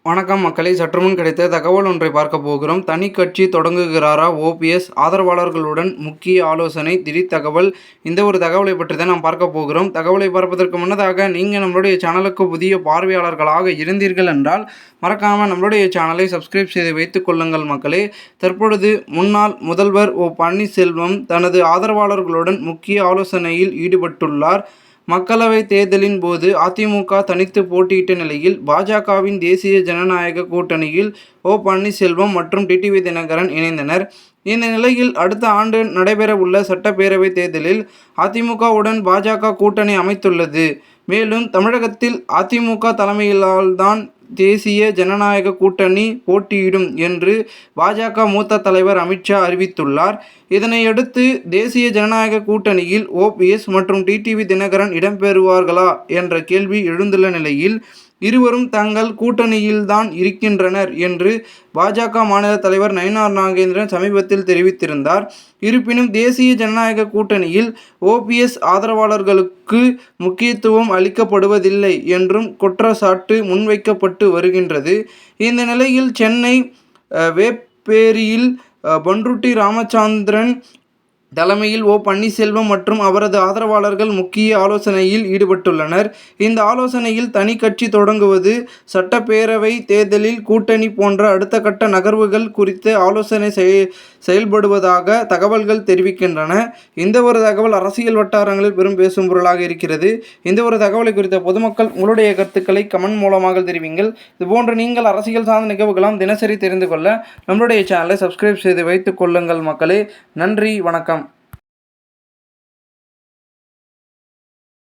வணக்கம் மக்களே, சற்றுமுன் கிடைத்த தகவல் ஒன்றை பார்க்க போகிறோம். தனி கட்சி தொடங்குகிறாரா ஓபிஎஸ்? ஆதரவாளர்களுடன் முக்கிய ஆலோசனை, திடீர் தகவல். இந்த ஒரு தகவலை பற்றி தான் நாம் பார்க்க போகிறோம். தகவலை பார்ப்பதற்கு முன்னதாக நீங்கள் நம்மளுடைய சேனலுக்கு புதிய பார்வையாளர்களாக இருந்தீர்கள் என்றால் மறக்காமல் நம்மளுடைய சேனலை சப்ஸ்கிரைப் செய்து வைத்துக் கொள்ளுங்கள் மக்களே. தற்பொழுது முன்னாள் முதல்வர் பன்னீர்செல்வம் தனது ஆதரவாளர்களுடன் முக்கிய ஆலோசனையில் ஈடுபட்டுள்ளார். மக்களவை தேர்தலின் போது அதிமுக தனித்து போட்டியிட்ட நிலையில் பாஜகவின் தேசிய ஜனநாயக கூட்டணியில் பன்னீர்செல்வம் மற்றும் டிடிவி தினகரன் இணைந்தனர். இந்த நிலையில் அடுத்த ஆண்டு நடைபெறவுள்ள சட்டப்பேரவை தேர்தலில் அதிமுகவுடன் பாஜக கூட்டணி அமைத்துள்ளது. மேலும் தமிழகத்தில் அதிமுக தலைமையில்தான் தேசிய ஜனநாயக கூட்டணி போட்டியிடும் என்று பாஜக மூத்த தலைவர் அமித்ஷா அறிவித்துள்ளார். இதனையடுத்து தேசிய ஜனநாயக கூட்டணியில் ஓபிஎஸ் மற்றும் டிடிவி தினகரன் இடம்பெறுவார்களா என்ற கேள்வி எழுந்துள்ள நிலையில் இருவரும் தங்கள் கூட்டணியில்தான் இருக்கின்றனர் என்று பாஜக மாநில தலைவர் நயினார் நாகேந்திரன் சமீபத்தில் தெரிவித்திருந்தார். இருப்பினும் தேசிய ஜனநாயக கூட்டணியில் ஓபிஎஸ் ஆதரவாளர்களுக்கு முக்கியத்துவம் அளிக்கப்படுவதில்லை என்றும் குற்றச்சாட்டு முன்வைக்கப்பட்டு வருகின்றது. இந்த நிலையில் சென்னை வேப்பேரியில் பண்ருட்டி ராமச்சந்திரன் தலைமையில் பன்னீர்செல்வம் மற்றும் அவரது ஆதரவாளர்கள் முக்கிய ஆலோசனையில் ஈடுபட்டுள்ளனர். இந்த ஆலோசனையில் தனி கட்சி தொடங்குவது, சட்டப்பேரவை தேர்தலில் கூட்டணி போன்ற அடுத்த கட்ட நகர்வுகள் குறித்து ஆலோசனை செயல்படுவதாக தகவல்கள் தெரிவிக்கின்றன. இந்த ஒரு தகவல் அரசியல் வட்டாரங்களில் பெரும் பேசும் பொருளாக இருக்கிறது. இந்த ஒரு தகவலை குறித்த பொதுமக்கள் உங்களுடைய கருத்துக்களை கமெண்ட் மூலமாக தெரிவிங்கள். இதுபோன்று நீங்கள் அரசியல் சார்ந்த நிகழ்வுகளாம் தினசரி தெரிந்து கொள்ள நம்மளுடைய சேனலை சப்ஸ்கிரைப் செய்து வைத்துக் கொள்ளுங்கள் மக்களே. நன்றி, வணக்கம்.